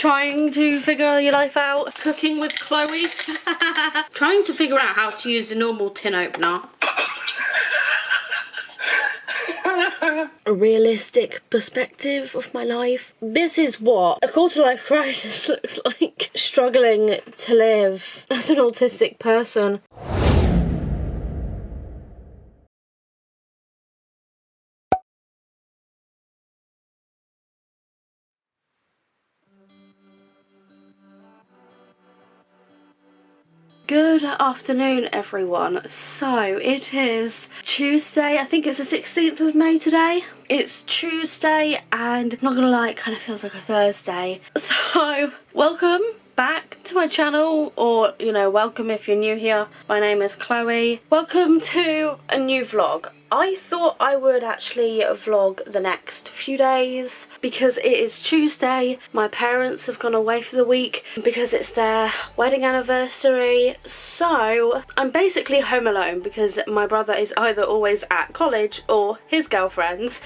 trying to figure your life out, cooking with Chloe. Trying to figure out how to use a normal tin opener. A realistic perspective of my life. This is what a quarter-life crisis looks like. Struggling to live as an autistic person. Good afternoon, everyone. So it is Tuesday, I think it's the 16th of May today. It's Tuesday and I'm not gonna lie, it kind of feels like a Thursday. So welcome back to my channel, or you know, welcome if you're new here. My name is Chloe. Welcome to a new vlog. I thought I would actually vlog the next few days because it is Tuesday. My parents have gone away for the week because it's their wedding anniversary. So I'm basically home alone because my brother is either always at college or his girlfriend's.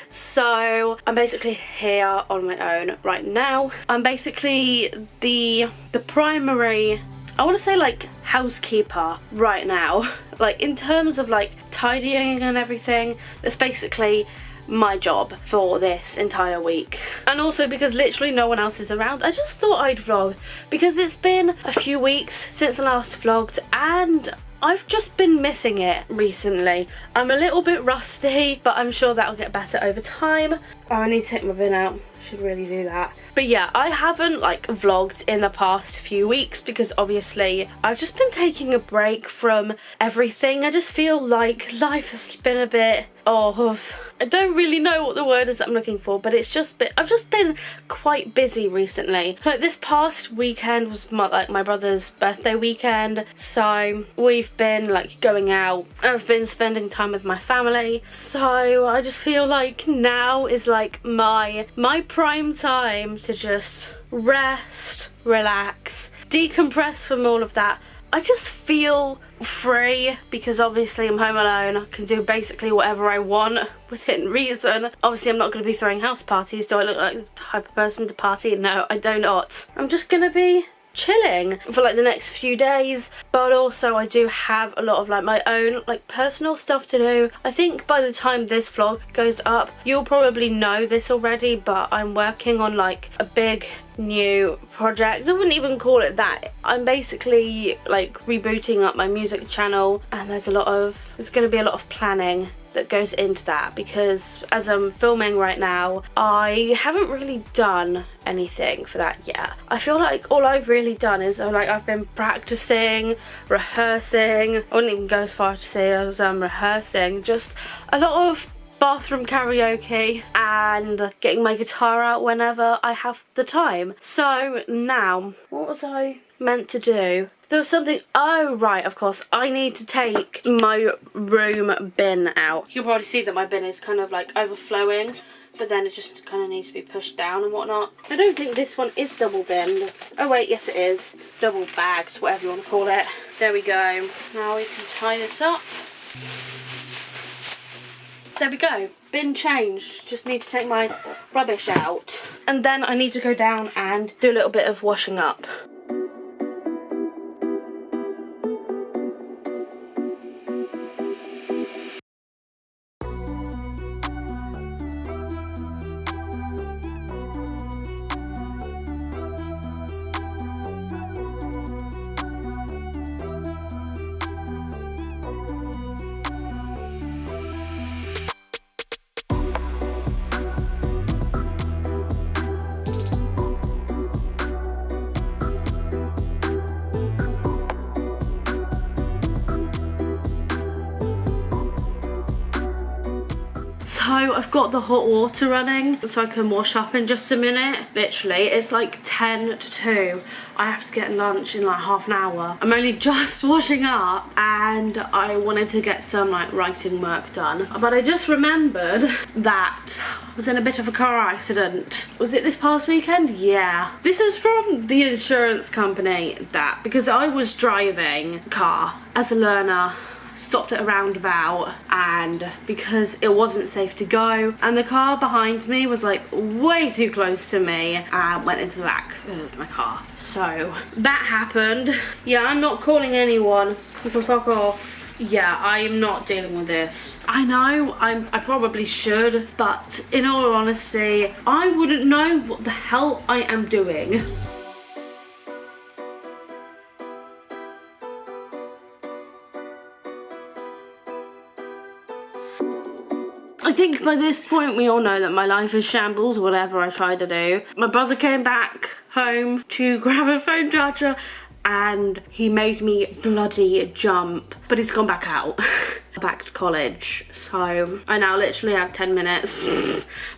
So I'm basically here on my own right now. I'm basically the primary, I want to say, like, housekeeper right now. Like, in terms of like tidying and everything, that's basically my job for this entire week. And also because literally no one else is around, I just thought I'd vlog because it's been a few weeks since I last vlogged and I've just been missing it recently. I'm a little bit rusty, but I'm sure that'll get better over time. Oh, I need to take my bin out. Should really do that. But yeah, I haven't like vlogged in the past few weeks because obviously I've just been taking a break from everything. I just feel like life has been a bit off. I don't really know what the word is that I'm looking for, but it's just I've just been quite busy recently. Like this past weekend was my brother's birthday weekend, so we've been like going out. I've been spending time with my family, so I just feel like now is like my prime time to just rest, relax, decompress from all of that. I just feel free because obviously I'm home alone. I can do basically whatever I want within reason. Obviously I'm not going to be throwing house parties. Do I look like the type of person to party? No, I do not. I'm just going to be chilling for like the next few days, but also I do have a lot of like my own like personal stuff to do. I think by the time this vlog goes up you'll probably know this already, but I'm working on like a big new project. I wouldn't even call it that. I'm basically like rebooting up my music channel and there's going to be a lot of planning that goes into that because as I'm filming right now I haven't really done anything for that yet. I feel like all I've really done is I've been practicing, rehearsing. I wouldn't even go as far to say I was rehearsing, just a lot of bathroom karaoke and getting my guitar out whenever I have the time. So now, what was I meant to do? There was something, oh right, of course, I need to take my room bin out. You'll probably see that my bin is kind of like overflowing, but then it just kind of needs to be pushed down and whatnot. I don't think this one is double binned. Oh wait, yes it is. Double bagged, whatever you want to call it. There we go. Now we can tie this up. There we go, bin changed. Just need to take my rubbish out. And then I need to go down and do a little bit of washing up. So I've got the hot water running so I can wash up in just a minute. Literally, it's like 10 to 2. I have to get lunch in like half an hour. I'm only just washing up and I wanted to get some like writing work done. But I just remembered that I was in a bit of a car accident. Was it this past weekend? Yeah. This is from the insurance company because I was driving a car as a learner stopped at a roundabout, and because it wasn't safe to go, and the car behind me was like way too close to me, I went into the back of my car. So that happened. Yeah, I'm not calling anyone. You can fuck off. Yeah, I am not dealing with this. I know I probably should, but in all honesty, I wouldn't know what the hell I am doing. I think by this point we all know that my life is shambles, whatever I try to do. My brother came back home to grab a phone charger and he made me bloody jump, but he's gone back out. Back to college, so I now literally have 10 minutes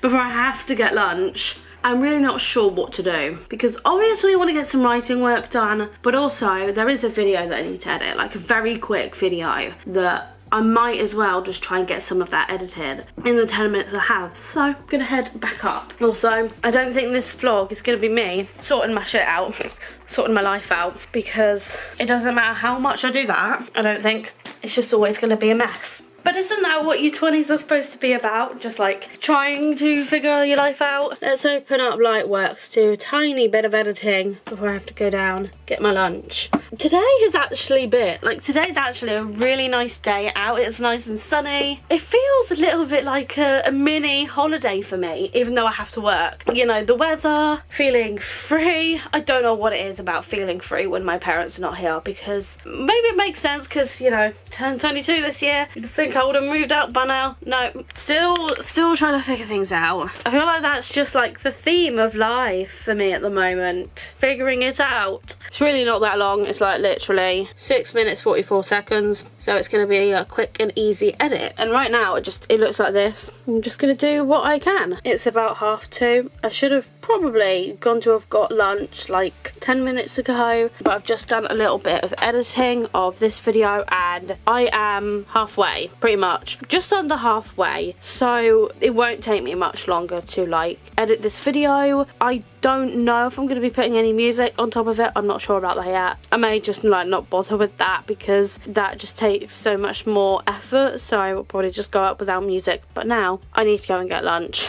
before I have to get lunch. I'm really not sure what to do, because obviously I want to get some writing work done, but also there is a video that I need to edit, like a very quick video that I might as well just try and get some of that edited in the 10 minutes I have. So I'm gonna head back up. Also, I don't think this vlog is gonna be me sorting my shit out, sorting my life out, because it doesn't matter how much I do that, I don't think. It's just always gonna be a mess. But isn't that what your 20s are supposed to be about? Just like trying to figure your life out? Let's open up Lightworks, do a tiny bit of editing before I have to go down, get my lunch. Today has actually been, today's actually a really nice day out. It's nice and sunny. It feels a little bit like a mini holiday for me, even though I have to work. You know, the weather, feeling free. I don't know what it is about feeling free when my parents are not here, because maybe it makes sense because, you know, turned 22 this year. You'd think I would have moved out by now. No, still trying to figure things out. I feel like that's just like the theme of life for me at the moment, figuring it out. It's really not that long. It's like literally 6 minutes 44 seconds, so it's going to be a quick and easy edit. And right now it looks like this. I'm just going to do what I can. It's about 2:30. I should have probably gone to have got lunch like 10 minutes ago, but I've just done a little bit of editing of this video and I am halfway, pretty much, just under halfway, so it won't take me much longer to like edit this video. I don't know if I'm going to be putting any music on top of it. I'm not sure about that yet. I may just like not bother with that because that just takes so much more effort, so I will probably just go up without music. But now I need to go and get lunch.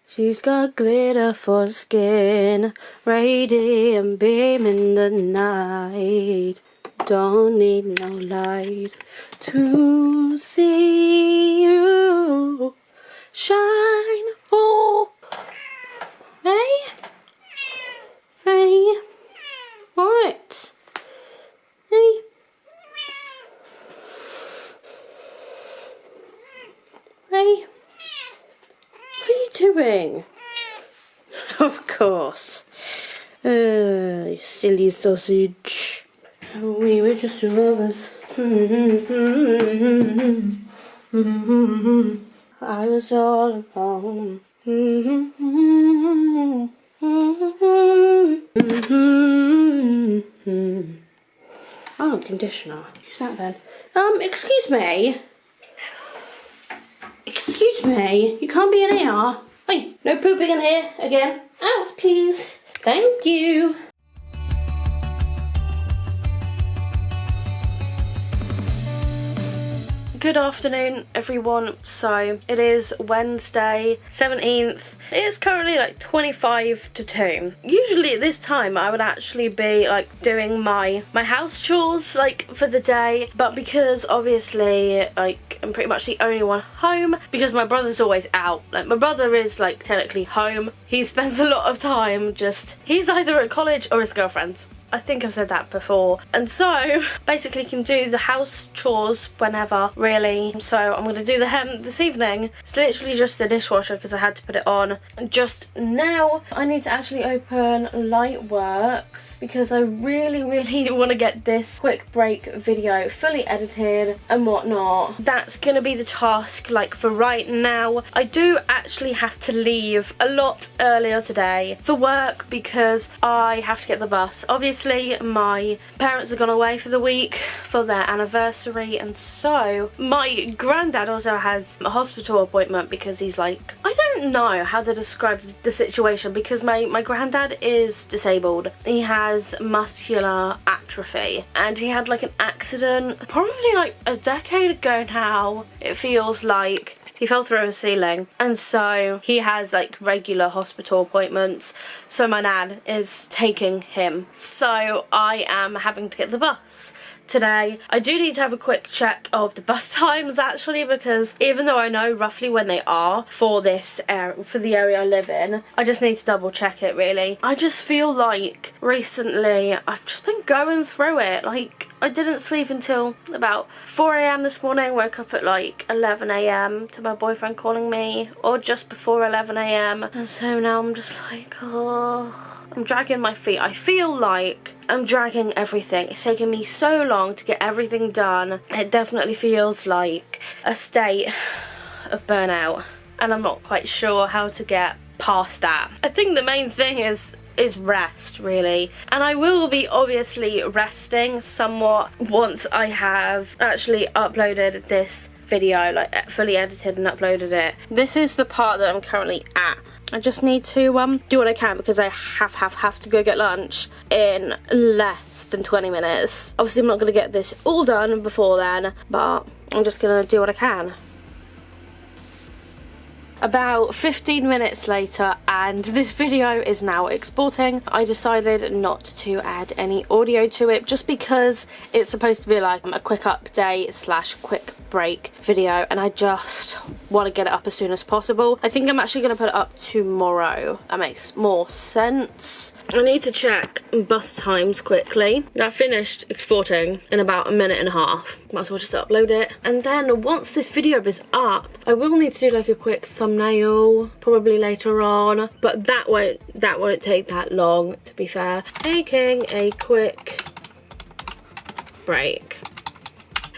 She's got glitter for skin, radiant beam in the night. Don't need no light to see you shine. Oh, hey, hey, what? Hey, hey, what are you doing? Of course, you silly sausage. We were just two lovers. I was all alone. Oh, conditioner. Who's that then? Excuse me. Excuse me. You can't be in here. Wait, no pooping in here again. Out, please. Thank you. Good afternoon, everyone. So it is Wednesday 17th. It is currently like 25 to 2. Usually at this time I would actually be like doing my house chores like for the day, but because obviously like I'm pretty much the only one home because my brother's always out. Like my brother is like technically home. He spends a lot of time he's either at college or his girlfriend's. I think I've said that before. And so basically can do the house chores whenever, really. So I'm going to do the hem this evening. It's literally just the dishwasher because I had to put it on just now. I need to actually open Lightworks because I really want to get this quick break video fully edited and whatnot. That's going to be the task like for right now. I do actually have to leave a lot earlier today for work because I have to get the bus. Obviously obviously my parents have gone away for the week for their anniversary, and so my granddad also has a hospital appointment because he's like, I don't know how to describe the situation, because my granddad is disabled. He has muscular atrophy, and he had like an accident probably like a decade ago now, it feels like. He fell through a ceiling, and so he has like regular hospital appointments, so my nan is taking him. So I am having to get the bus today. I do need to have a quick check of the bus times actually, because even though I know roughly when they are for this for the area I live in, I just need to double check it really. I just feel like recently I've just been going through it. Like, I didn't sleep until about 4 AM this morning, woke up at like 11 AM to my boyfriend calling me, or just before 11 AM, and so now I'm just like, oh, I'm dragging my feet. I feel like I'm dragging everything. It's taken me so long to get everything done. It definitely feels like a state of burnout, and I'm not quite sure how to get past that. I think the main thing is rest really, and I will be obviously resting somewhat once I have actually uploaded this video, like fully edited and uploaded it. This is the part that I'm currently at. I just need to do what I can, because I have to go get lunch in less than 20 minutes. Obviously I'm not going to get this all done before then, but I'm just going to do what I can. About 15 minutes later, and this video is now exporting. I decided not to add any audio to it, just because it's supposed to be like a quick update slash quick break video, and I just want to get it up as soon as possible. I think I'm actually going to put it up tomorrow. That makes more sense. I need to check bus times quickly. I finished exporting in about a minute and a half. Might as well just upload it. And then once this video is up, I will need to do like a quick thumbnail probably later on, but that won't take that long, to be fair. Taking a quick break.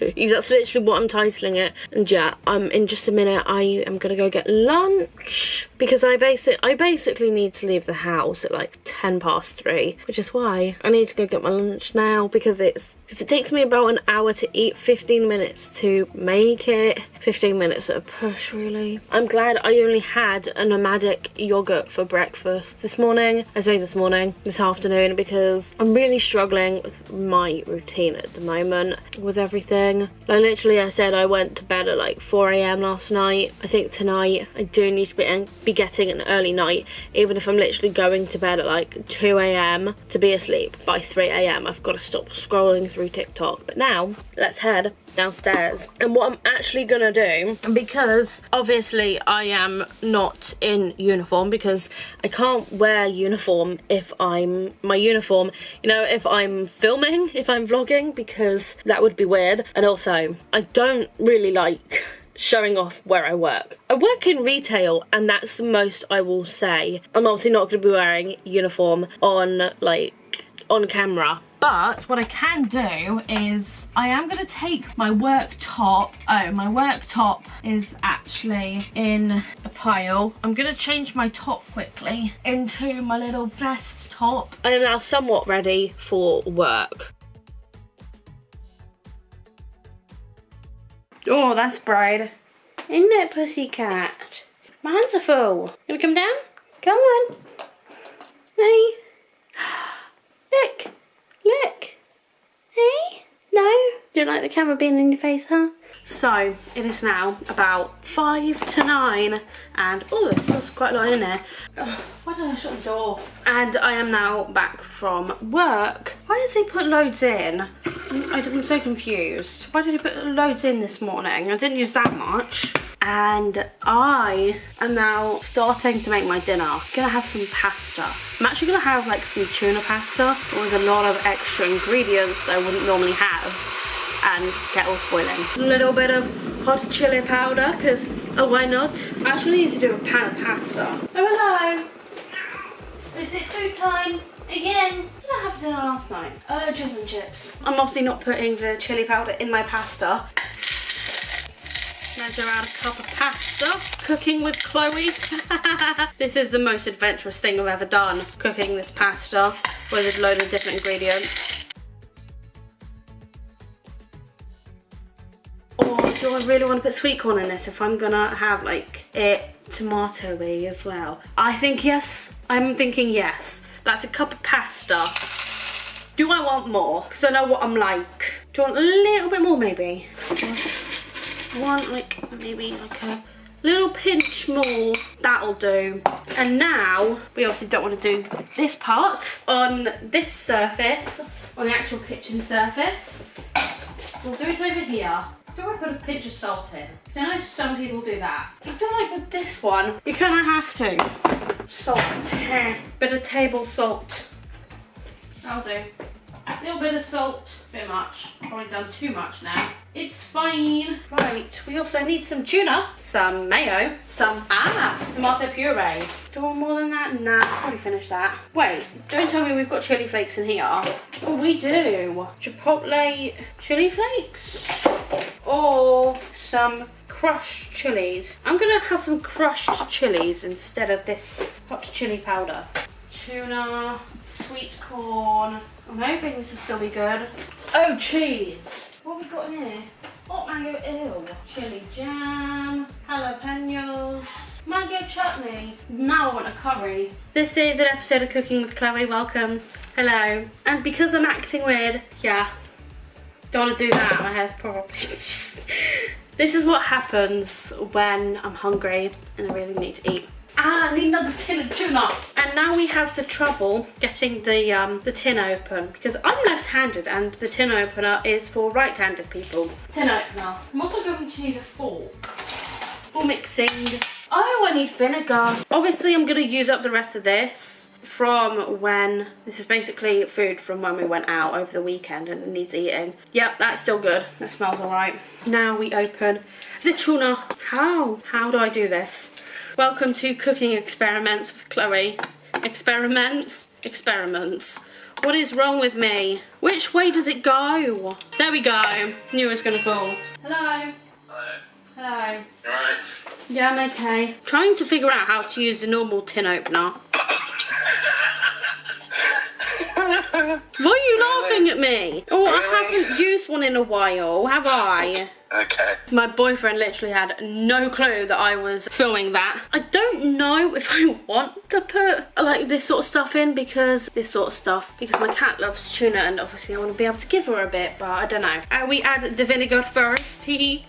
That's literally what I'm titling it. And yeah, in just a minute I am gonna go get lunch, because I basically need to leave the house at like 3:10, which is why I need to go get my lunch now, because it takes me about an hour to eat, 15 minutes to make it, 15 minutes at a push really. I'm glad I only had a nomadic yogurt for breakfast this morning. I say this morning, this afternoon, because I'm really struggling with my routine at the moment with everything. Like literally, I said I went to bed at like 4 AM last night. I think tonight I do need to be getting an early night, even if I'm literally going to bed at like 2 AM to be asleep by 3 AM. I've got to stop scrolling through TikTok. But now let's head downstairs. And what I'm actually gonna do, because obviously I am not in uniform, because I can't wear uniform if I'm if I'm filming, if I'm vlogging, because that would be weird. And also I don't really like showing off where I work. I work in retail, and that's the most I will say. I'm obviously not going to be wearing uniform on camera. But what I can do is I am going to take my work top. Oh, my work top is actually in a pile. I'm going to change my top quickly into my little vest top. I am now somewhat ready for work. Oh, that's bright. Isn't it, pussycat? My hands are full. You wanna come down? Come on. Hey. Look. Look. Hey. No? Do you like the camera being in your face, huh? So, it is now about 5 to 9, and oh, there's still quite a lot in there. Oh, why did I shut the door? And I am now back from work. Why did he put loads in? I'm so confused. Why did he put loads in this morning? I didn't use that much. And I am now starting to make my dinner. I'm gonna have some pasta. I'm actually gonna have like some tuna pasta with a lot of extra ingredients that I wouldn't normally have, and kettle's boiling. A little bit of hot chili powder, because why not? I actually need to do a pan of pasta. Oh, hello. Is it food time again? Did I have dinner last night? Chips and chips. I'm obviously not putting the chili powder in my pasta. Measure out a cup of pasta. Cooking with Chloe. This is the most adventurous thing I've ever done, cooking this pasta. with a load of different ingredients. Or do I really want to put sweet corn in this if I'm gonna have like it tomatoey as well? I think yes. I'm thinking yes. That's a cup of pasta. Do I want more? Because I know what I'm like. Do I want a little bit more maybe? I want like maybe like a little pinch more. That'll do. And now we obviously don't want to do this part on this surface, on the actual kitchen surface. We'll do it over here. Do I put a pinch of salt in? Because I know some people do that. I feel like with this one, you kind of have to. Salt. Bit of table salt. That'll do. A little bit of salt. Bit much. Probably done too much now. It's fine. Right, we also need some tuna, some mayo, some tomato puree. Do I want more than that? Nah, I'll probably finish that. Wait, don't tell me we've got chili flakes in here. Oh, we do. Chipotle chili flakes. Or some crushed chilies. I'm gonna have some crushed chilies instead of this hot chili powder. Tuna, sweet corn. I'm hoping this will still be good. Oh, cheese. What have we got in here? Hot mango, ew. Chili jam, jalapenos, mango chutney. Now I want a curry. This is an episode of Cooking with Chloe. Welcome. Hello. And because I'm acting weird, yeah, don't want to do that. My hair's probably... This is what happens when I'm hungry and I really need to eat. I need another tin of tuna. And now we have the trouble getting the tin open because I'm left-handed and the tin opener is for right-handed people. Tin opener. I'm also going to need a fork for mixing. Oh, I need vinegar. Obviously, I'm going to use up the rest of this from when, this is basically food from when we went out over the weekend and it needs eating. Yep, that's still good. That smells all right. Now we open the tuna. How do I do this? Welcome to Cooking Experiments with Chloe. Experiments? What is wrong with me? Which way does it go? There we go. Knew it was gonna fall. Hello. Hello. You alright? Yeah, I'm okay. Trying to figure out how to use the normal tin opener. Why are you laughing at me? Oh, I haven't used one in a while, have I? Okay. My boyfriend literally had no clue that I was filming that. I don't know if I want to put like this sort of stuff in because my cat loves tuna and obviously I want to be able to give her a bit, but I don't know. We add the vinegar first. You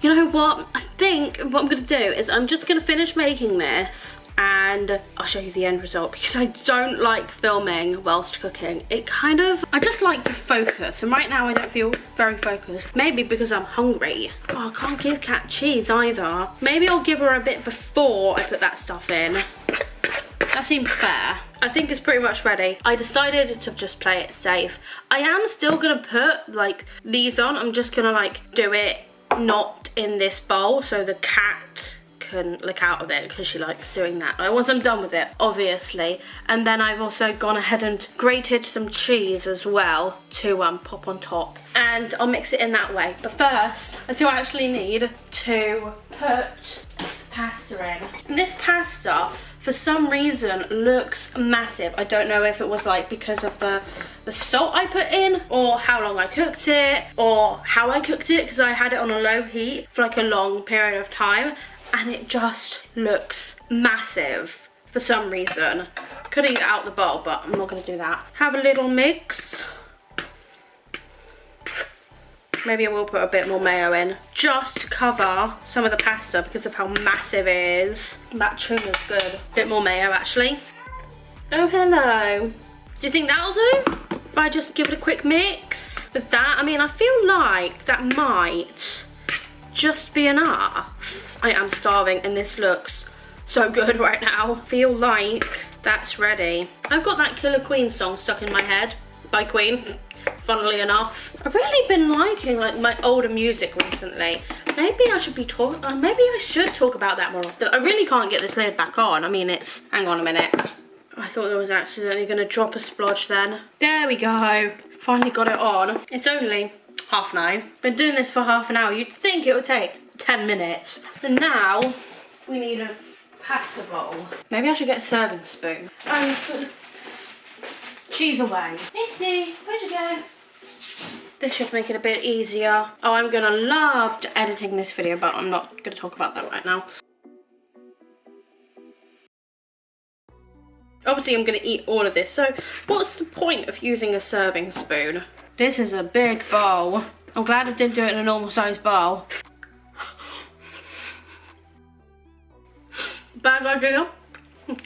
know what? I think what I'm going to do is I'm just going to finish making this and I'll show you the end result because I don't like filming whilst cooking. I just like to focus and right now I don't feel very focused. Maybe because I'm hungry. Oh, I can't give cat cheese either. Maybe I'll give her a bit before I put that stuff in. That seems fair. I think it's pretty much ready. I decided to just play it safe. I am still gonna put like these on. I'm just gonna like do it not in this bowl so the cat can lick out of it because she likes doing that. Once I'm done with it, obviously. And then I've also gone ahead and grated some cheese as well to pop on top. And I'll mix it in that way. But first, I do actually need to put pasta in. And this pasta, for some reason, looks massive. I don't know if it was like because of the salt I put in or how long I cooked it or how I cooked it because I had it on a low heat for like a long period of time. And it just looks massive for some reason. Could eat it out the bowl, but I'm not going to do that. Have a little mix. Maybe I will put a bit more mayo in. Just to cover some of the pasta because of how massive it is. That tuna's good. Bit more mayo, actually. Oh, hello. Do you think that'll do? If I just give it a quick mix with that? I mean, I feel like that might just be enough. I am starving and this looks so good right now. Feel like that's ready. I've got that Killer Queen song stuck in my head by Queen, funnily enough. I've really been liking like my older music recently. Maybe I should talk about that more often. I really can't get this lid back on. I mean, hang on a minute. I thought I was accidentally gonna drop a splodge then. There we go. Finally got it on. It's only 9:30. Been doing this for half an hour. You'd think it would take 10 minutes. And now we need a pasta bowl. Maybe I should get a serving spoon. Cheese away. Misty, where'd you go? This should make it a bit easier. Oh, I'm gonna love editing this video, but I'm not gonna talk about that right now. Obviously, I'm gonna eat all of this. So, what's the point of using a serving spoon? This is a big bowl. I'm glad I didn't do it in a normal size bowl. Bad idea.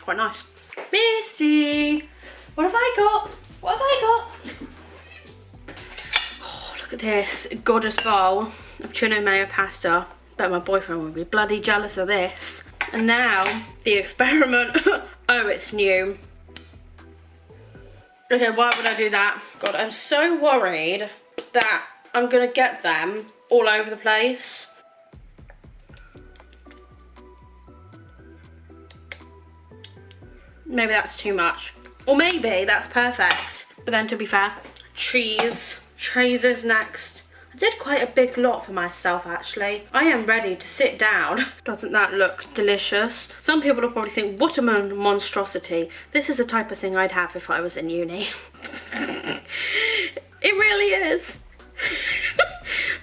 Quite nice. Misty, what have I got? What have I got? Oh, look at this gorgeous bowl of tuna mayo pasta. Bet my boyfriend will be bloody jealous of this. And now, the experiment. Oh, it's new. Okay, why would I do that? God, I'm so worried that I'm gonna get them all over the place. Maybe that's too much. Or maybe that's perfect. But then to be fair, cheese. Cheese is next. I did quite a big lot for myself actually. I am ready to sit down. Doesn't that look delicious? Some people will probably think, what a monstrosity. This is the type of thing I'd have if I was in uni. It really is.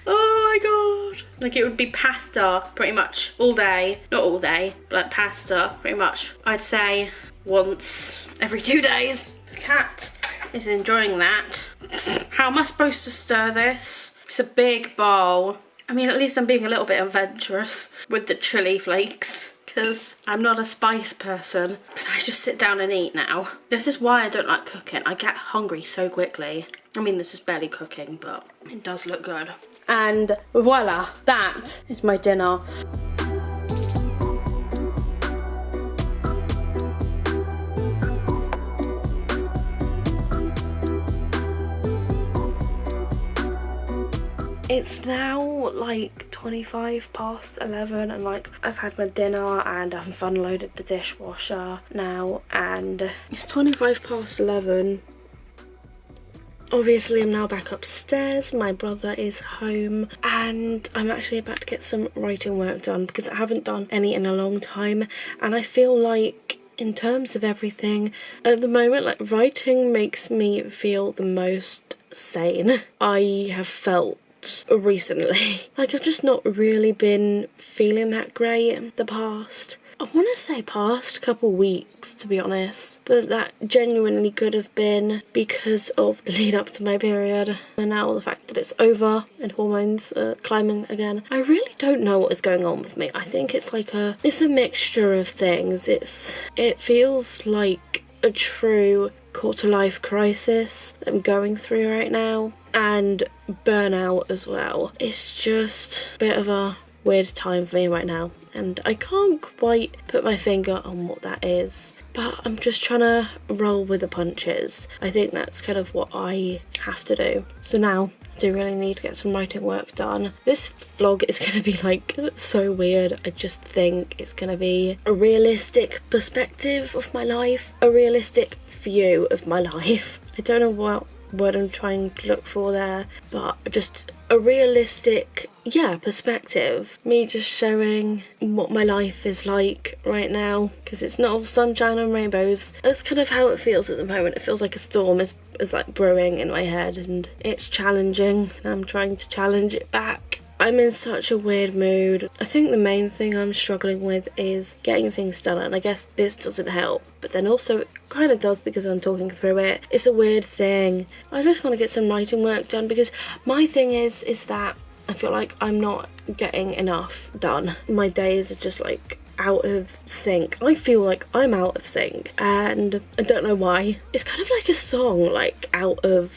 Oh my god. Like it would be pasta pretty much all day. Not all day, but like pasta pretty much. I'd say once every 2 days. The cat is enjoying that. How am I supposed to stir this? It's a big bowl. I mean, at least I'm being a little bit adventurous with the chili flakes because I'm not a spice person. Can I just sit down and eat now? This is why I don't like cooking. I get hungry so quickly. I mean, this is barely cooking, but it does look good. And voila, that is my dinner. It's now like 25 past 11 and like I've had my dinner and I've unloaded the dishwasher now and it's 25 past 11. Obviously I'm now back upstairs, my brother is home and I'm actually about to get some writing work done because I haven't done any in a long time and I feel like in terms of everything at the moment, like writing makes me feel the most sane I have felt recently. Like I've just not really been feeling that great the past, I want to say past couple weeks to be honest, but that genuinely could have been because of the lead up to my period and now the fact that it's over and hormones are climbing again. I really don't know what is going on with me. I think it's like it's a mixture of things. It feels like a true quarter life crisis that I'm going through right now and burnout as well. It's just a bit of a weird time for me right now and I can't quite put my finger on what that is, but I'm just trying to roll with the punches. I think that's kind of what I have to do. So now I do really need to get some writing work done. This vlog is going to be like so weird. I just think it's going to be a realistic perspective of my life, a realistic view of my life. I don't know what word I'm trying to look for there, but just a realistic perspective. Me just showing what my life is like right now, because it's not all sunshine and rainbows. That's kind of how it feels at the moment. It feels like a storm is like brewing in my head and it's challenging and I'm trying to challenge it back. I'm in such a weird mood. I think the main thing I'm struggling with is getting things done, and I guess this doesn't help, but then also it kind of does because I'm talking through it. It's a weird thing. I just want to get some writing work done because my thing is that I feel like I'm not getting enough done. My days are just like out of sync. I feel like I'm out of sync and I don't know why. It's kind of like a song, like out of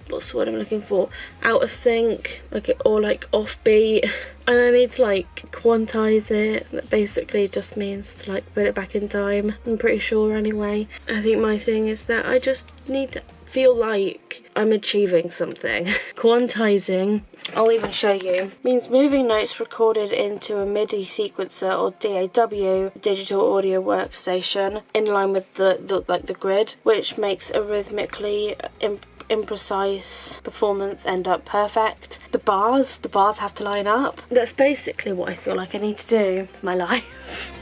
what's the word I'm looking for, out of sync, like or like offbeat, and I need to like quantize it. That basically just means to like put it back in time, I'm pretty sure anyway. I think my thing is that I just need to feel like I'm achieving something. Quantizing, I'll even show you, means moving notes recorded into a MIDI sequencer or DAW, digital audio workstation, in line with the grid, which makes a rhythmically imprecise performance end up perfect. The bars have to line up. That's basically what I feel like I need to do with my life.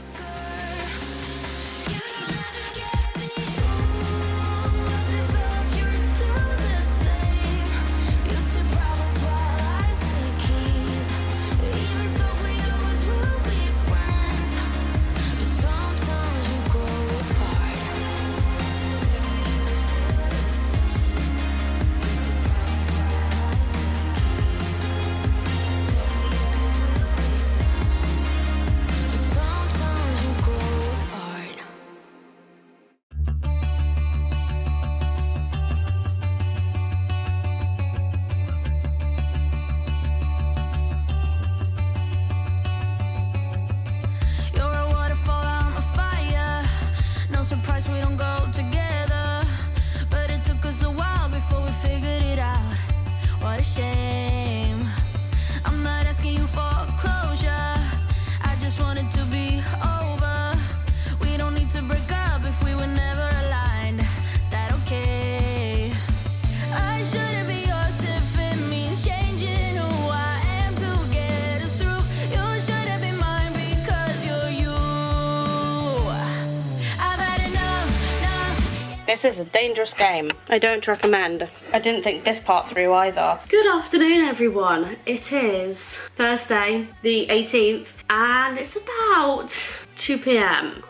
This is a dangerous game. I don't recommend. I didn't think this part through either. Good afternoon, everyone. It is Thursday, the 18th, and it's about 2 p.m.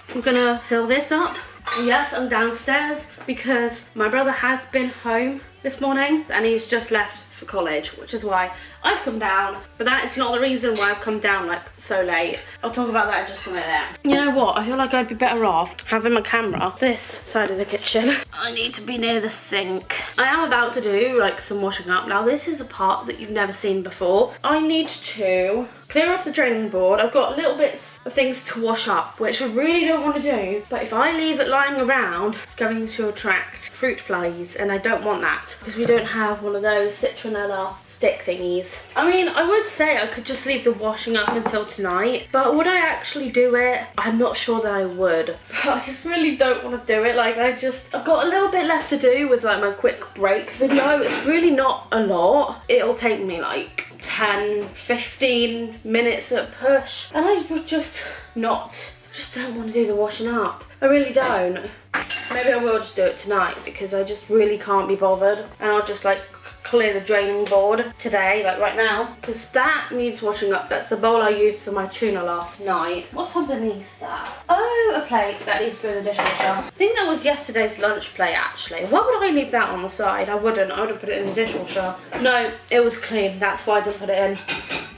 I'm gonna fill this up. Yes, I'm downstairs because my brother has been home this morning and he's just left for college, which is why I've come down, but that is not the reason why I've come down like so late. I'll talk about that in just a minute. You know what, I feel like I'd be better off having my camera this side of the kitchen. I need to be near the sink. I am about to do like some washing up. Now this is a part that you've never seen before. I need to clear off the draining board. I've got little bits of things to wash up, which I really don't want to do, but if I leave it lying around, it's going to attract fruit flies, and I don't want that because we don't have one of those citronella stick thingies. I mean, I would say I could just leave the washing up until tonight, but would I actually do it? I'm not sure that I would. But I just really don't want to do it. Like, I've got a little bit left to do with like my quick break video. It's really not a lot. It'll take me like 10-15 minutes at push, and I would just don't want to do the washing up. I really don't. Maybe I will just do it tonight because I just really can't be bothered, and I'll just like clear the draining board today, like right now, because that needs washing up. That's the bowl I used for my tuna last night. What's underneath that? Oh, a plate that needs to go in the dishwasher. I think that was yesterday's lunch plate actually. Why would I leave that on the side? I wouldn't. I would have put it in the dishwasher. No, it was clean. That's why I didn't put it in.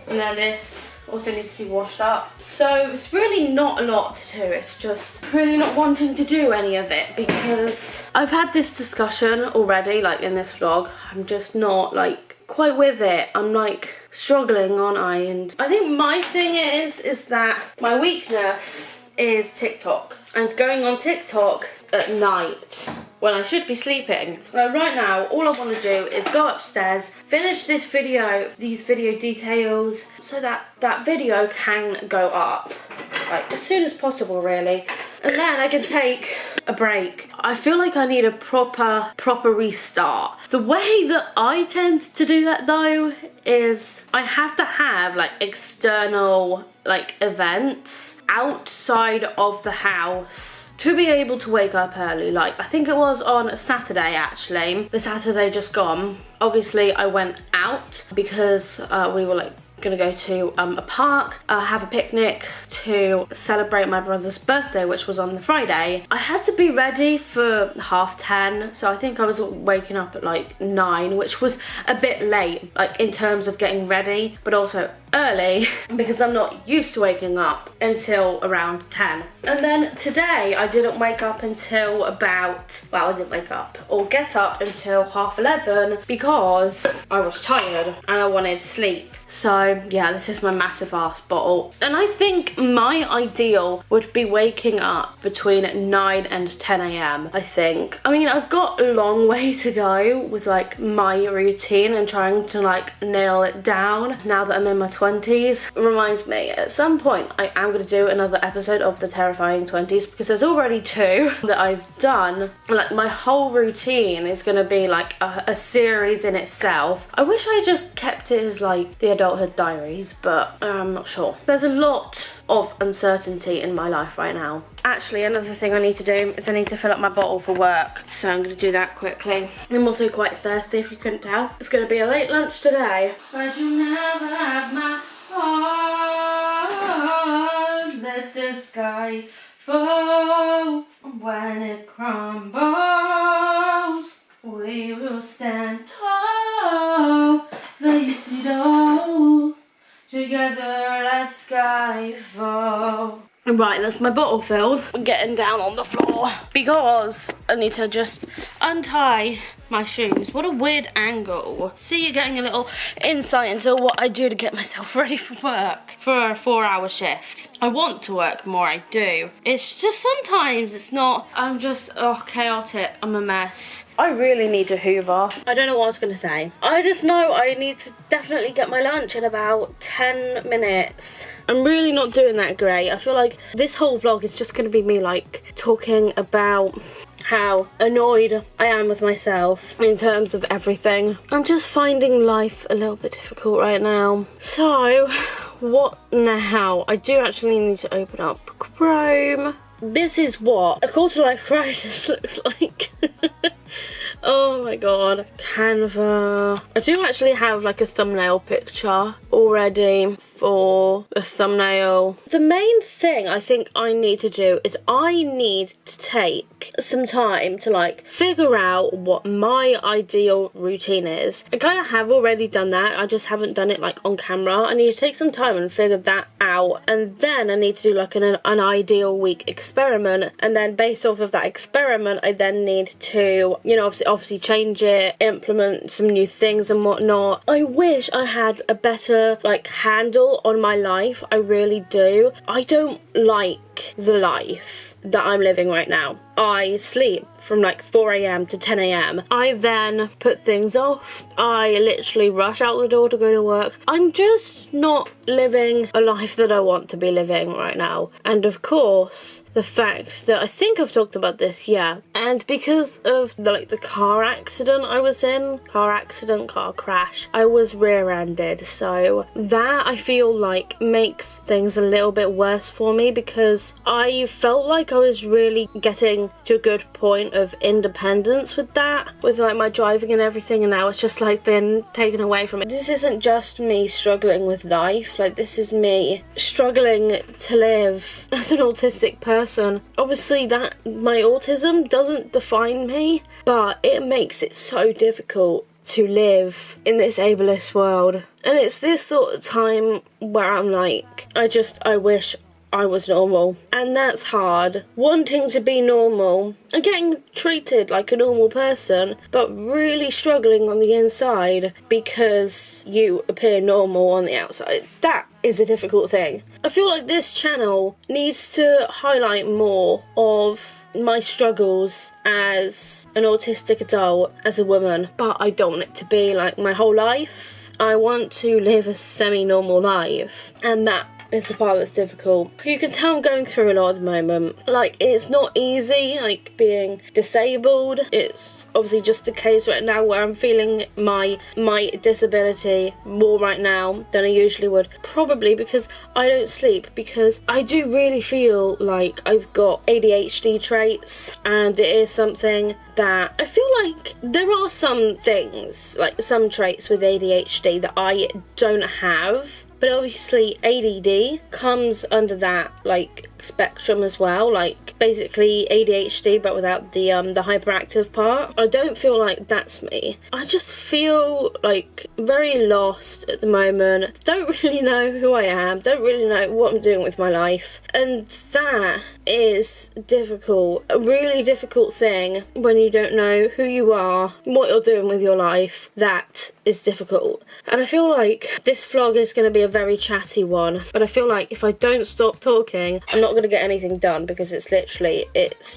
And then this also needs to be washed up. So it's really not a lot to do. It's just really not wanting to do any of it because I've had this discussion already, like in this vlog. I'm just not like quite with it. I'm like struggling, aren't I? And I think my thing is that my weakness is TikTok and going on TikTok at night when I should be sleeping. Like right now, all I want to do is go upstairs, finish this video, these video details, so that that video can go up like as soon as possible really, and then I can take a break. I feel like I need a proper restart. The way that I tend to do that though is I have to have like external like events outside of the house to be able to wake up early. Like I think it was on a Saturday actually, the Saturday just gone. Obviously I went out because we were like gonna go to a park, have a picnic to celebrate my brother's birthday, which was on the Friday. I had to be ready for 10:30, so I think I was waking up at like 9, which was a bit late, like in terms of getting ready, but also early because I'm not used to waking up until around 10. And then today I didn't wake up until about, well, I didn't wake up or get up until 11:30 because I was tired and I wanted to sleep. So yeah, this is my massive ass bottle. And I think my ideal would be waking up between 9 and 10 a.m. I think. I mean, I've got a long way to go with like my routine and trying to like nail it down now that I'm in my 20s. It reminds me, at some point I am going to do another episode of the terrifying 20s because there's already 2 that I've done. Like my whole routine is going to be like a series in itself. I wish I just kept it as like the adulthood diaries, but I'm not sure. There's a lot of uncertainty in my life right now. Actually, another thing I need to do is I need to fill up my bottle for work, so I'm going to do that quickly. I'm also quite thirsty, if you couldn't tell. It's going to be a late lunch today. But you never have my heart. Let the sky fall. When it crumbles, we will stand tall. Face it all, together let sky fall. Right, that's my bottle filled. I'm getting down on the floor because I need to just untie my shoes. What a weird angle. See, you're getting a little insight into what I do to get myself ready for work for a 4-hour shift. I want to work more, I do. It's just sometimes it's not, I'm just, chaotic, I'm a mess. I really need to hoover. I don't know what I was going to say. I just know I need to definitely get my lunch in about 10 minutes. I'm really not doing that great. I feel like this whole vlog is just going to be me like talking about how annoyed I am with myself in terms of everything. I'm just finding life a little bit difficult right now. So, what now? I do actually need to open up Chrome. this is what a quarter-life crisis looks like. Oh my god. Canva. I do actually have like a thumbnail picture already for a thumbnail. The main thing I think I need to do is I need to take some time to like figure out what my ideal routine is. I kind of have already done that. I just haven't done it like on camera. I need to take some time and figure that out, and then I need to do like an ideal week experiment, and then based off of that experiment I then need to, you know, obviously change it, implement some new things and whatnot. I wish I had a better like handle on my life. I really do. I don't like the life that I'm living right now. I sleep from like 4 a.m. to 10 a.m. I then put things off. I literally rush out the door to go to work. I'm just not living a life that I want to be living right now. And of course, the fact that I think I've talked about this, yeah. And because of the car accident I was in, car crash, I was rear-ended. So that I feel like makes things a little bit worse for me, because I felt like I was really getting to a good point of independence with that, with like my driving and everything, and now it's just like been taken away from it. This isn't just me struggling with life, like this is me struggling to live as an autistic person. Obviously that my autism doesn't define me, but it makes it so difficult to live in this ableist world. And it's this sort of time where I'm like, I wish I was normal, and that's hard. Wanting to be normal and getting treated like a normal person, but really struggling on the inside because you appear normal on the outside. That is a difficult thing. I feel like this channel needs to highlight more of my struggles as an autistic adult, as a woman, but I don't want it to be like my whole life. I want to live a semi-normal life, and that is the part that's difficult. You can tell I'm going through a lot at the moment. Like, it's not easy, like, being disabled. It's obviously just the case right now where I'm feeling my disability more right now than I usually would. Probably because I don't sleep, because I do really feel like I've got ADHD traits, and it is something that I feel like there are some things, like some traits with ADHD that I don't have. But obviously ADD comes under that like spectrum as well, like basically ADHD but without the hyperactive part. I don't feel like that's me. I just feel like very lost at the moment. Don't really know who I am, don't really know what I'm doing with my life, and that is difficult. A really difficult thing when you don't know who you are, what you're doing with your life. That is difficult. And I feel like this vlog is going to be a very chatty one, but I feel like if I don't stop talking I'm not going to get anything done, because it's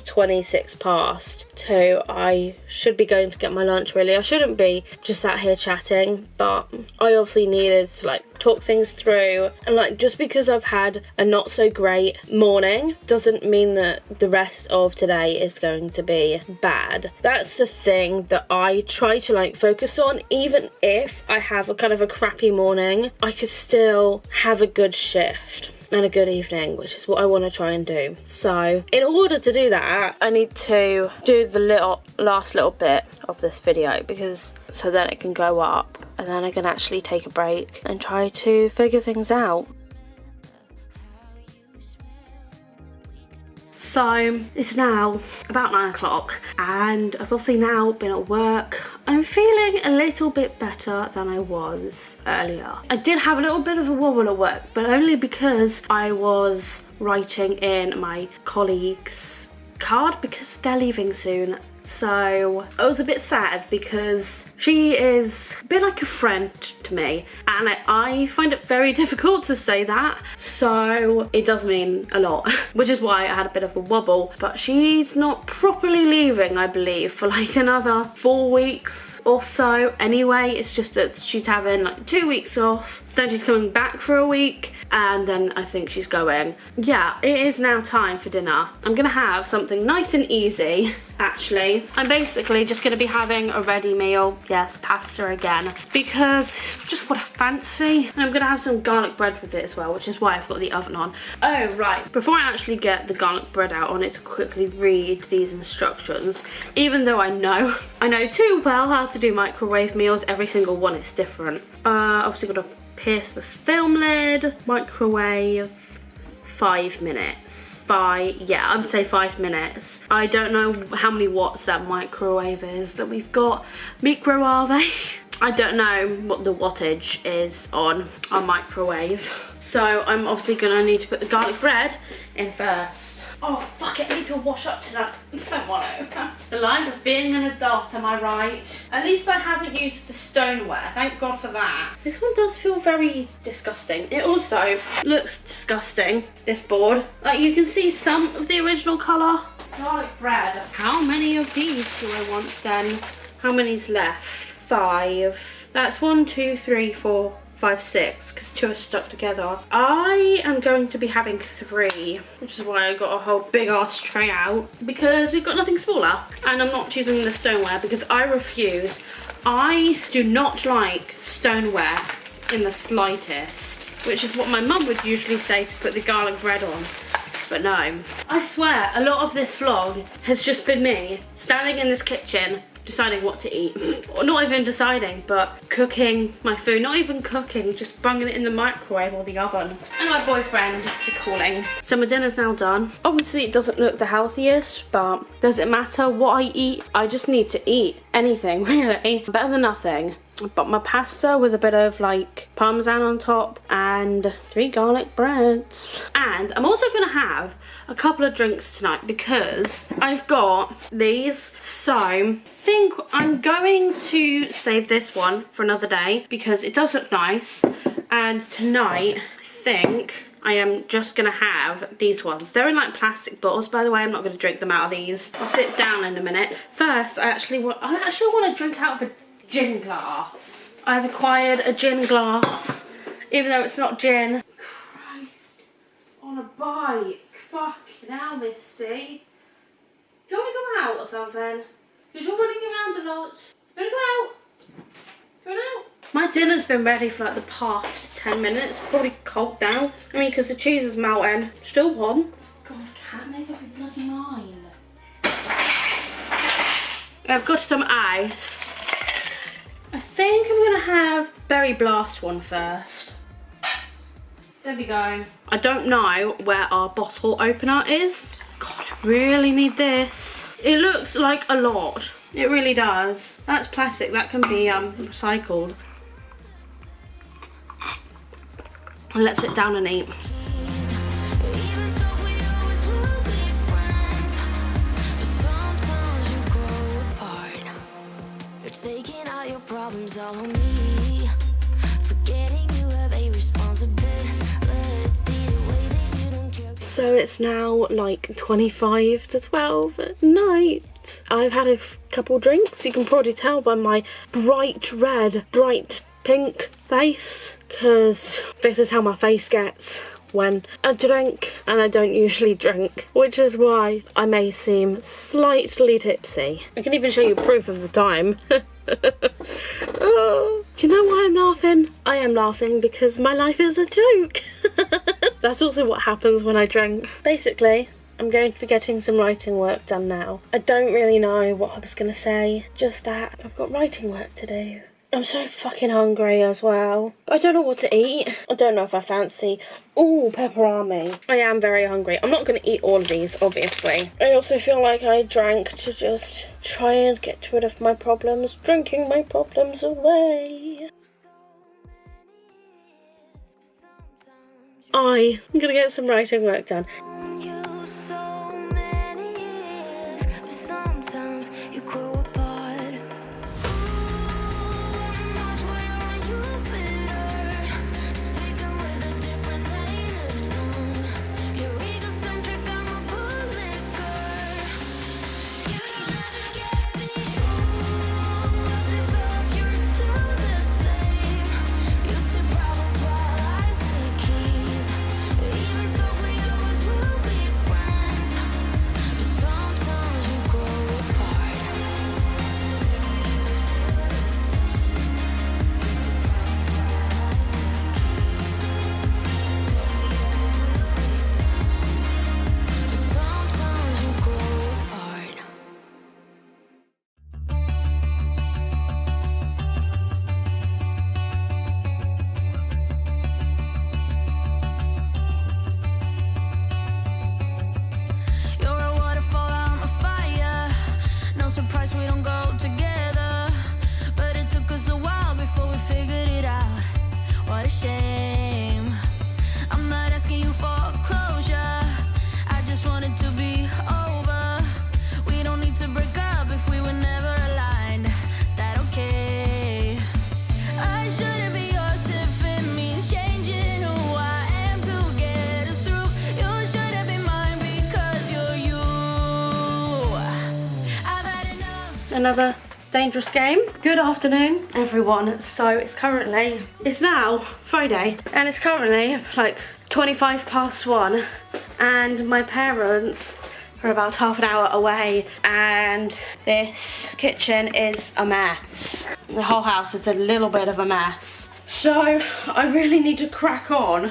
26 past 2. I should be going to get my lunch really. I shouldn't be just sat here chatting, but I obviously needed to like talk things through, and like just because I've had a not so great morning doesn't mean that the rest of today is going to be bad. That's the thing that I try to like focus on. Even if I have a kind of a crappy morning, I could still have a good shift and a good evening, which is what I want to try and do. So in order to do that, I need to do the last little bit of this video, because so then it can go up and then I can actually take a break and try to figure things out. So it's now about 9 o'clock and I've obviously now been at work. I'm feeling a little bit better than I was earlier. I did have a little bit of a wobble at work, but only because I was writing in my colleague's card because they're leaving soon. So I was a bit sad because she is a bit like a friend to me, and I find it very difficult to say that, so it does mean a lot, which is why I had a bit of a wobble. But she's not properly leaving, I believe, for like another 4 weeks or so anyway. It's just that she's having like 2 weeks off, then she's coming back for a week, and then I think she's going. Yeah, it is now time for dinner. I'm gonna have something nice and easy, actually. I'm basically just gonna be having a ready meal. Yes, pasta again, because just what I fancy. And I'm gonna have some garlic bread with it as well, which is why I've got the oven on. Oh, right. Before I actually get the garlic bread out, I wanted to quickly read these instructions. Even though I know too well how to do microwave meals, every single one is different. Obviously gotta pierce the film lid, microwave, 5 minutes. Yeah, I would say 5 minutes. I don't know how many watts that microwave is that we've got. Microwave. I don't know what the wattage is on our microwave. So I'm obviously gonna need to put the garlic bread in first. Oh, fuck it, I need to wash up to that. I don't want to. The life of being an adult, am I right? At least I haven't used the stoneware, thank God for that. This one does feel very disgusting. It also looks disgusting, this board. Like, you can see some of the original colour. Garlic bread. How many of these do I want then? How many's left? 5. That's 1, 2, 3, 4, 5, 6, because 2 are stuck together. I am going to be having 3, which is why I got a whole big ass tray out, because we've got nothing smaller. And I'm not choosing the stoneware because I refuse. I do not like stoneware in the slightest, which is what my mum would usually say to put the garlic bread on. But no. I swear, a lot of this vlog has just been me standing in this kitchen deciding what to eat. Or not even deciding, but cooking my food. Not even cooking, just bunging it in the microwave or the oven. And my boyfriend is calling. So my dinner's now done. Obviously it doesn't look the healthiest, but does it matter what I eat? I just need to eat anything, really. Better than nothing. But my pasta with a bit of like parmesan on top and 3 garlic breads. And I'm also gonna have a couple of drinks tonight because I've got these. So I think I'm going to save this one for another day because it does look nice. And tonight, I think I am just gonna have these ones. They're in like plastic bottles, by the way. I'm not gonna drink them out of these. I'll sit down in a minute. First, I actually want to drink out of a gin glass. I've acquired a gin glass, even though it's not gin. Christ, on a bike. Fucking hell, Misty. Do you want to go out or something? Because you're running around a lot. You want to go out? Going out? My dinner's been ready for like the past 10 minutes. Probably cold now. I mean, because the cheese is melting. Still warm. God, I can't make up your bloody mind. I've got some ice. I think I'm gonna have the Berry Blast one first. There we go. I don't know where our bottle opener is. God, I really need this. It looks like a lot. It really does. That's plastic. That can be recycled. Let's sit down and eat. Taking all your problems all on me. Forgetting you have a responsibility. The way that you don't care. So it's now like 25 to 12 at night. I've had a couple drinks. You can probably tell by my bright red, bright pink face, because this is how my face gets when I drink, and I don't usually drink, which is why I may seem slightly tipsy. I can even show you proof of the time. Oh, do you know why I'm laughing? I am laughing because my life is a joke. That's also what happens when I drink. Basically, I'm going to be getting some writing work done now. I don't really know what I was going to say, just that I've got writing work to do. I'm so fucking hungry as well. But I don't know what to eat. I don't know if I fancy. Ooh, pepperami. I am very hungry. I'm not going to eat all of these, obviously. I also feel like I drank to just try and get rid of my problems. Drinking my problems away. I'm going to get some writing work done. another dangerous game. Good afternoon, everyone. So it's now Friday, and it's currently like 1:25, and my parents are about half an hour away, and this kitchen is a mess. The whole house is a little bit of a mess. So I really need to crack on.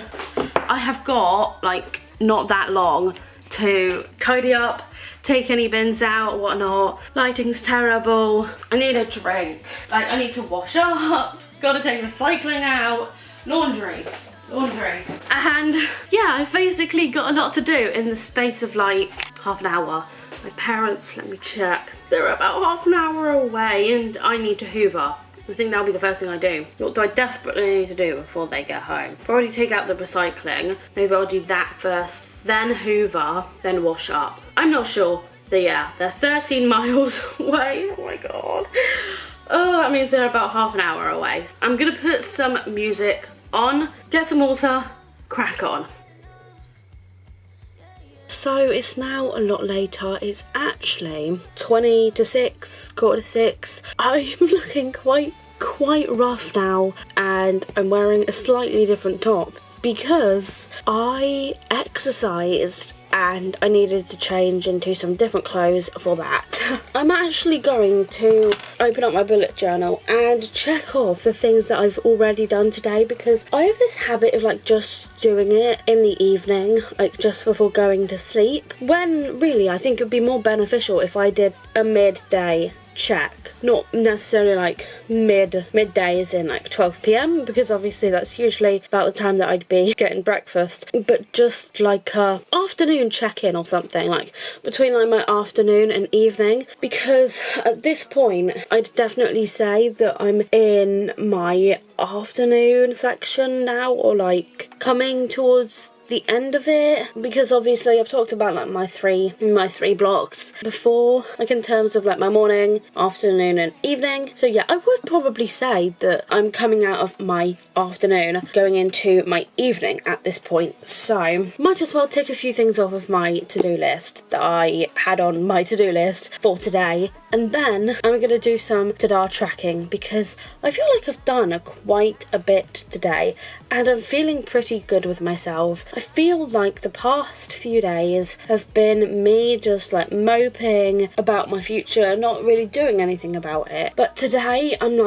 I have got like not that long to tidy up, take any bins out, whatnot. Lighting's terrible. I need a drink. Like, I need to wash up, gotta take recycling out, laundry. And yeah, I've basically got a lot to do in the space of like half an hour. My parents, let me check, they're about half an hour away, and I need to hoover. I think that'll be the first thing I do. What do I desperately need to do before they get home? Probably take out the recycling. Maybe I'll do that first, then hoover, then wash up. I'm not sure. They're 13 miles away. Oh my god. Oh, that means they're about half an hour away. I'm gonna put some music on, get some water, crack on. So it's now a lot later. It's actually 20 to 6, quarter to 6. I'm looking quite rough now, and I'm wearing a slightly different top because I exercised and I needed to change into some different clothes for that. I'm actually going to open up my bullet journal and check off the things that I've already done today, because I have this habit of like just doing it in the evening, like just before going to sleep, when really I think it would be more beneficial if I did a midday check. Not necessarily like midday as in like 12 p.m, because obviously that's usually about the time that I'd be getting breakfast, but just like a afternoon check-in or something, like between like my afternoon and evening, because at this point I'd definitely say that I'm in my afternoon section now, or like coming towards the end of it, because obviously I've talked about like my three blocks before, like in terms of like my morning, afternoon and evening. So yeah, I would probably say that I'm coming out of my afternoon going into my evening at this point, so might as well take a few things off of my to-do list that I had on my to-do list for today, and then I'm going to do some to-do tracking, because I feel like I've done quite a bit today and I'm feeling pretty good with myself. I feel like the past few days have been me just like moping about my future, not really doing anything about it. But today I'm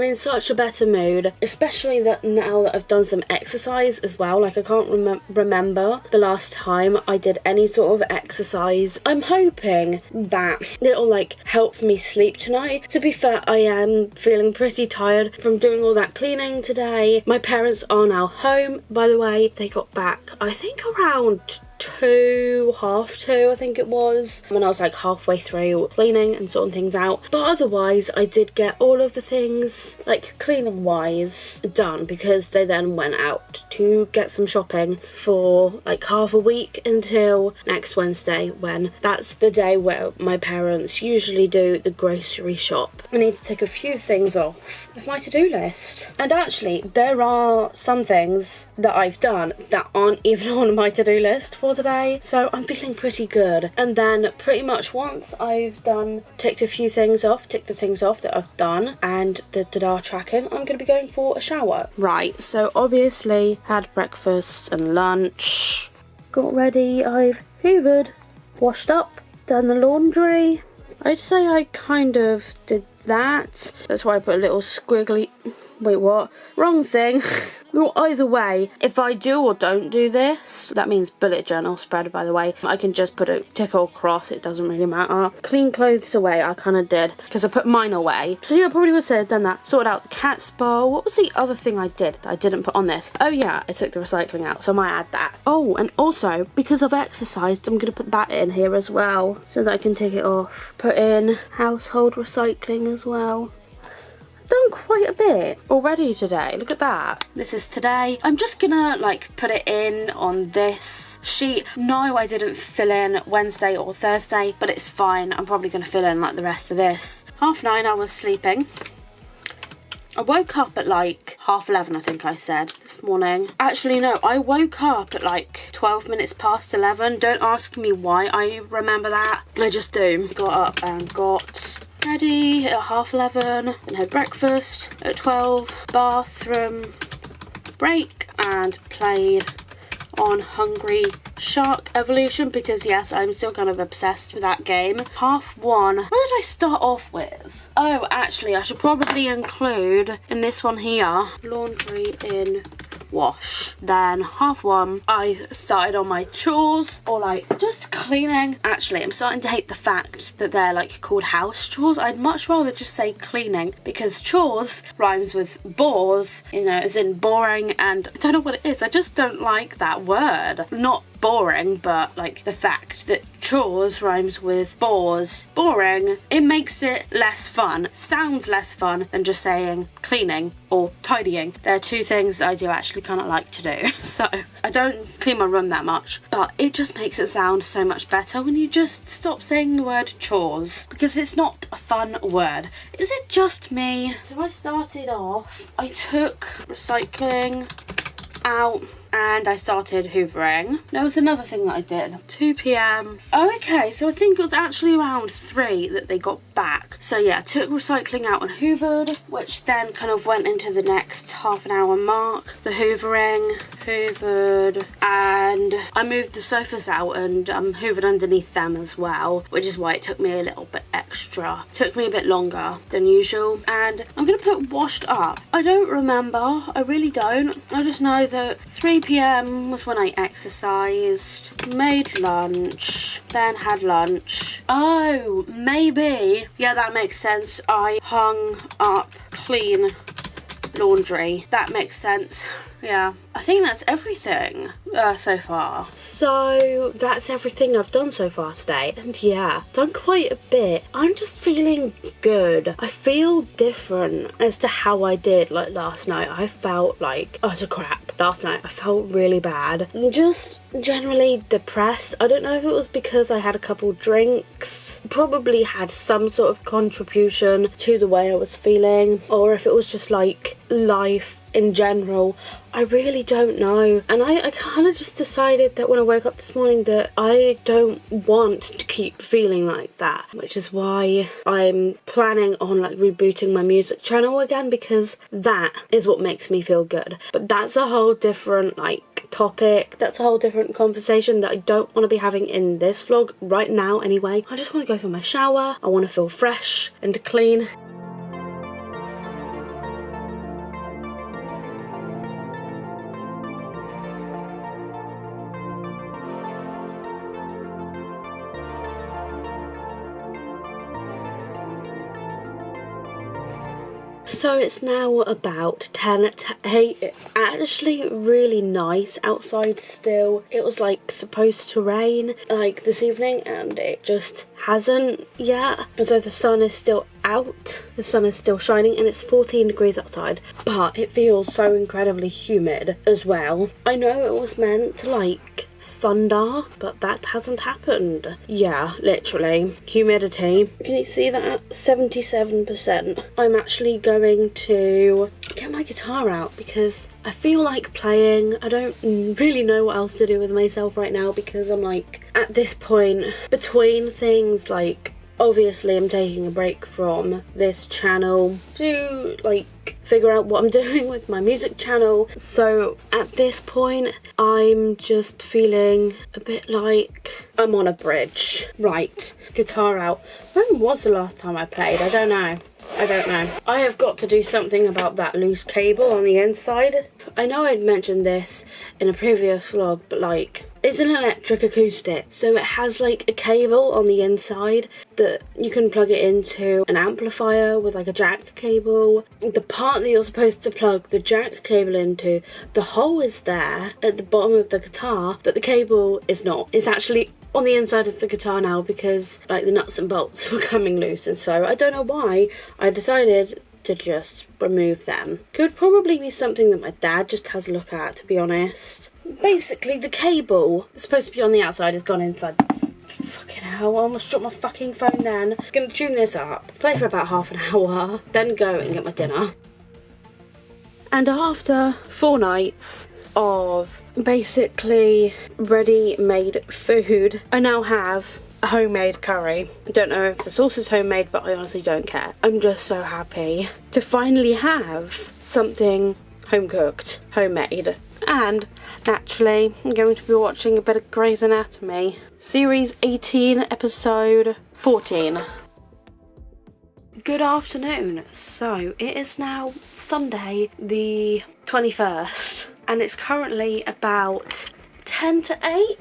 in such a better mood, especially that now that I've done some exercise as well. Like I can't remember the last time I did any sort of exercise. I'm hoping that it'll like help me sleep tonight. To be fair, I am feeling pretty tired from doing all that cleaning today. My parents are now home, by the way. They got back I think around 2, half 2 I think it was, when I was like halfway through cleaning and sorting things out. But otherwise I did get all of the things like cleaning wise done, because they then went out to get some shopping for like half a week until next Wednesday, when that's the day where my parents usually do the grocery shop. I need to take a few things off of my to-do list, and actually there are some things that I've done that aren't even on my to-do list for today, so I'm feeling pretty good. And then pretty much once I've ticked the things off that I've done and the to-do tracking, I'm going to be going for a shower. Right, so obviously had breakfast and lunch, got ready, I've hoovered, washed up, done the laundry. I'd say I kind of did that. That's why I put a little squiggly... Wait, what? Wrong thing. Well, either way, if I do or don't do this, that means bullet journal spread, by the way. I can just put a tick or cross, it doesn't really matter. Clean clothes away, I kind of did, because I put mine away. So yeah, I probably would say I've done that. Sorted out the cat's bowl. What was the other thing I did that I didn't put on this? Oh yeah, I took the recycling out, so I might add that. Oh, and also, because I've exercised, I'm going to put that in here as well, so that I can take it off. Put in household recycling as well. Done quite a bit already today. Look at that. This is today. I'm just gonna like put it in on this sheet. No, I didn't fill in Wednesday or Thursday, but it's fine. I'm probably gonna fill in like the rest of this. 9:30 I was sleeping. I woke up at like 11:30, I think I said, this morning. Actually, no, I woke up at like 12 minutes past 11. Don't ask me why I remember that. I just do. Got up and got ready at 11:30, and had breakfast at 12, bathroom break, and played on Hungry Shark Evolution because yes, I'm still kind of obsessed with that game. 1:30. What did I start off with? Oh, actually, I should probably include in this one here, laundry in wash. Then 1:30, I started on my chores, or like just cleaning. Actually, I'm starting to hate the fact that they're like called house chores. I'd much rather just say cleaning because chores rhymes with bores, you know, as in boring, and I don't know what it is. I just don't like that word. Not boring, but like the fact that chores rhymes with bores, boring, it makes it less fun. Sounds less fun than just saying cleaning or tidying. They're two things I do actually kind of like to do. So I don't clean my room that much, but it just makes it sound so much better when you just stop saying the word chores, because it's not a fun word. Is it just me? So I started off, I took recycling out and I started hoovering. There was another thing that I did. 2 p.m. Oh, okay, so I think it was actually around 3 that they got back. So yeah, took recycling out and hoovered, which then kind of went into the next half an hour mark. The hoovering, hoovered, and I moved the sofas out and hoovered underneath them as well, which is why it took me a little bit extra. Took me a bit longer than usual. And I'm gonna put washed up. I don't remember, I really don't. I just know that 3 p.m. was when I exercised, made lunch, then had lunch. Oh, maybe. Yeah, that makes sense. I hung up clean laundry. That makes sense. Yeah, I think that's everything so far. So that's everything I've done so far today, and yeah, done quite a bit. I'm just feeling good. I feel different as to how I did like last night. I felt like utter crap last night. I felt really bad. I'm just generally depressed. I don't know if it was because I had a couple drinks, probably had some sort of contribution to the way I was feeling, or if it was just like life in general. I really don't know. And I kind of just decided that when I woke up this morning that I don't want to keep feeling like that, which is why I'm planning on like rebooting my music channel again, because that is what makes me feel good. But that's a whole different like topic. That's a whole different conversation that I don't want to be having in this vlog right now anyway. I just want to go for my shower. I want to feel fresh and clean. So it's now about 10 to 8. It's actually really nice outside still. It was like supposed to rain like this evening and it just hasn't yet. And so the sun is still out. The sun is still shining and it's 14 degrees outside. But it feels so incredibly humid as well. I know it was meant to like thunder, but that hasn't happened. Yeah, literally. Humidity. Can you see that? 77%. I'm actually going to get my guitar out because I feel like playing. I don't really know what else to do with myself right now because I'm like at this point between things. Like obviously I'm taking a break from this channel to like figure out what I'm doing with my music channel. So at this point I'm just feeling a bit like I'm on a bridge. Right, guitar out. When was the last time I played? I don't know. I have got to do something about that loose cable on the inside. I know I'd mentioned this in a previous vlog, but like it's an electric acoustic, so it has like a cable on the inside that you can plug it into an amplifier with like a jack cable. The part that you're supposed to plug the jack cable into, the hole is there at the bottom of the guitar, but the cable is not. It's actually on the inside of the guitar now because like the nuts and bolts were coming loose, and so I don't know why I decided to just remove them. Could probably be something that my dad just has a look at, to be honest. Basically the cable that's supposed to be on the outside has gone inside. Fucking hell, I almost dropped my fucking phone then. I'm gonna tune this up, play for about half an hour, then go and get my dinner. And after 4 nights of basically ready-made food, I now have homemade curry. I don't know if the sauce is homemade, but I honestly don't care. I'm just so happy to finally have something home cooked, homemade. And naturally, I'm going to be watching a bit of Grey's Anatomy. Series 18, episode 14. Good afternoon. So, it is now Sunday the 21st, and it's currently about 10 to 8.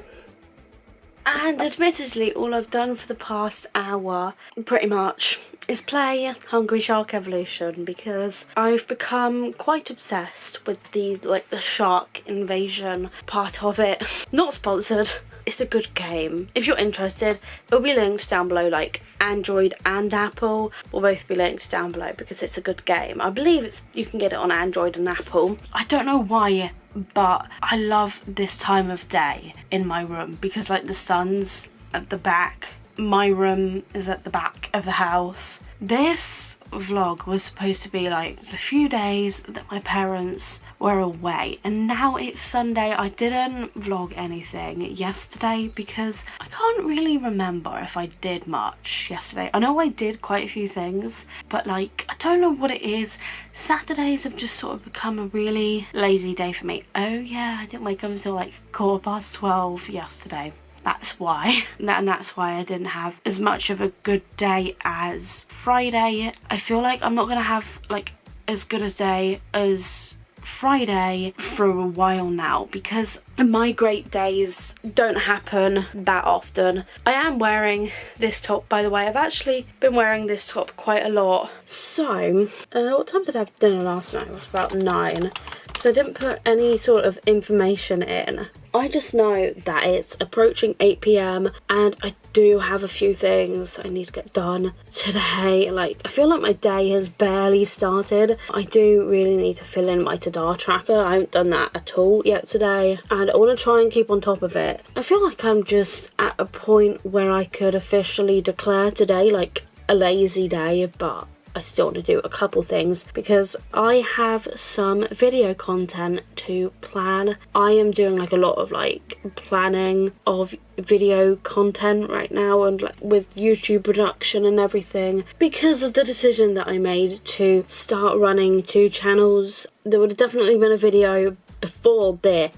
And admittedly, all I've done for the past hour, pretty much, is play Hungry Shark Evolution, because I've become quite obsessed with the shark invasion part of it. Not sponsored. It's a good game. If you're interested, it'll be linked down below, like Android and Apple will both be linked down below because it's a good game. I believe you can get it on Android and Apple. I don't know why, but I love this time of day in my room because like the sun's at the back. My room is at the back of the house. This vlog was supposed to be like the few days that my parents were away, and now it's Sunday. I didn't vlog anything yesterday because I can't really remember if I did much yesterday. I know I did quite a few things, but like I don't know what it is. Saturdays have just sort of become a really lazy day for me. Oh yeah, I didn't wake up until like 12:15 yesterday. That's why. And that's why I didn't have as much of a good day as Friday. I feel like I'm not gonna have like as good a day as Friday for a while now because my great days don't happen that often. I am wearing this top, by the way. I've actually been wearing this top quite a lot. So, what time did I have dinner last night? It was about 9. So I didn't put any sort of information in. I just know that it's approaching 8 p.m. and I do have a few things I need to get done today. Like, I feel like my day has barely started. I do really need to fill in my to-do tracker. I haven't done that at all yet today, and I want to try and keep on top of it. I feel like I'm just at a point where I could officially declare today like a lazy day, but I still want to do a couple things because I have some video content to plan. I am doing like a lot of like planning of video content right now, and like with YouTube production and everything, because of the decision that I made to start running 2 channels. There would have definitely been a video before this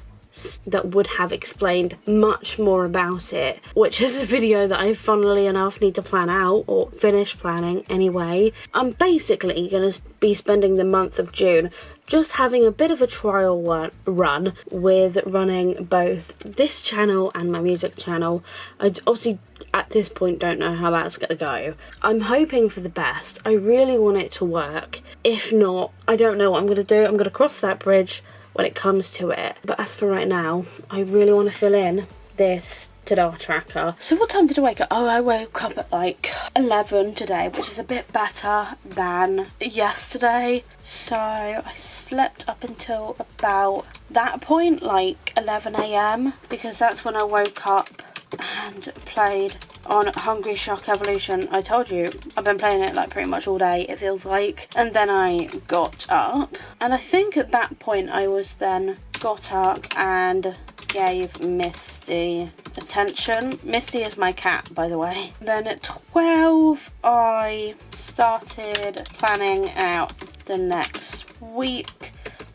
that would have explained much more about it, which is a video that I funnily enough need to plan out or finish planning anyway. I'm basically going to be spending the month of June just having a bit of a trial run with running both this channel and my music channel. I obviously at this point don't know how that's going to go. I'm hoping for the best. I really want it to work. If not, I don't know what I'm going to do. I'm going to cross that bridge when it comes to it. But as for right now, I really want to fill in this to-do tracker. So what time did I wake up? Oh, I woke up at like 11 today, which is a bit better than yesterday. So I slept up until about that point, like 11 a.m. because that's when I woke up and played on Hungry Shark Evolution. I told you, I've been playing it like pretty much all day, it feels like. And then I got up, and I think at that point I was then got up and gave Misty attention. Misty is my cat, by the way. Then at 12 I started planning out the next week,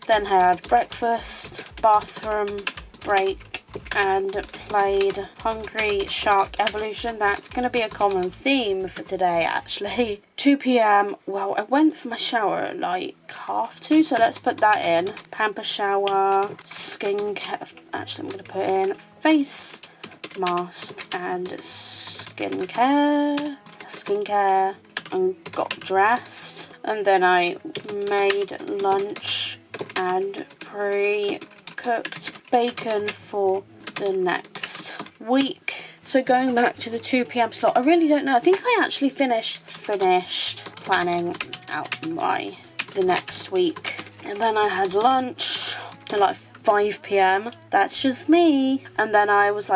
then had breakfast, bathroom break, and played Hungry Shark Evolution. That's going to be a common theme for today, actually. 2 p.m. Well, I went for my shower at like 2:30, so let's put that in. Pamper shower, skincare. Actually, I'm going to put in face mask and skincare, and got dressed. And then I made lunch and pre-cooked bacon for the next week. So going back to the 2 p.m. slot, I really don't know. I think I actually finished planning out the next week. And then I had lunch at like 5 p.m. That's just me. And then I was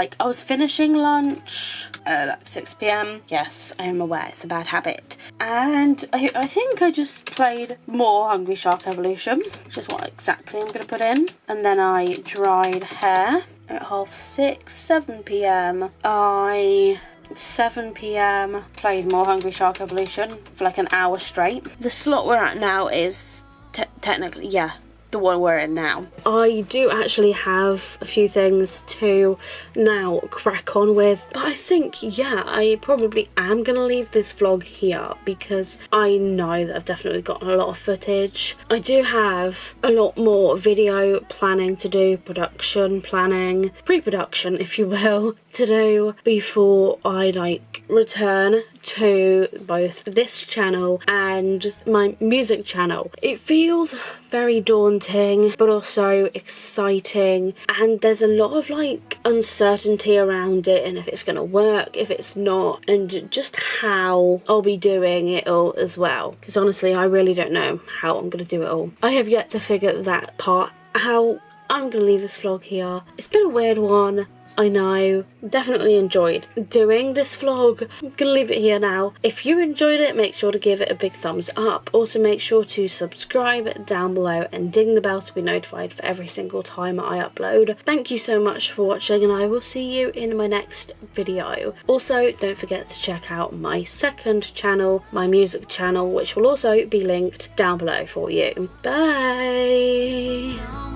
finishing lunch at like 6 p.m. Yes, I am aware, it's a bad habit. And I think I just played more Hungry Shark Evolution, which is what exactly I'm going to put in. And then I dried hair at 6:30, 7 p.m. I 7 p.m. played more Hungry Shark Evolution for like an hour straight. The slot we're at now is technically, yeah, the one we're in now. I do actually have a few things to now crack on with, but I think, yeah, I probably am gonna leave this vlog here because I know that I've definitely gotten a lot of footage. I do have a lot more video planning to do, production planning, pre-production if you will, to do before I like return to both this channel and my music channel. It feels very daunting but also exciting, and there's a lot of like uncertainty around it, and if it's gonna work, if it's not, and just how I'll be doing it all as well, because honestly I really don't know how I'm gonna do it all. I have yet to figure that part out. I'm gonna leave this vlog here. It's been a weird one, I know. Definitely enjoyed doing this vlog. I'm gonna leave it here now. If you enjoyed it, make sure to give it a big thumbs up. Also make sure to subscribe down below and ding the bell to be notified for every single time I upload. Thank you so much for watching, and I will see you in my next video. Also, don't forget to check out my second channel, my music channel, which will also be linked down below for you. Bye!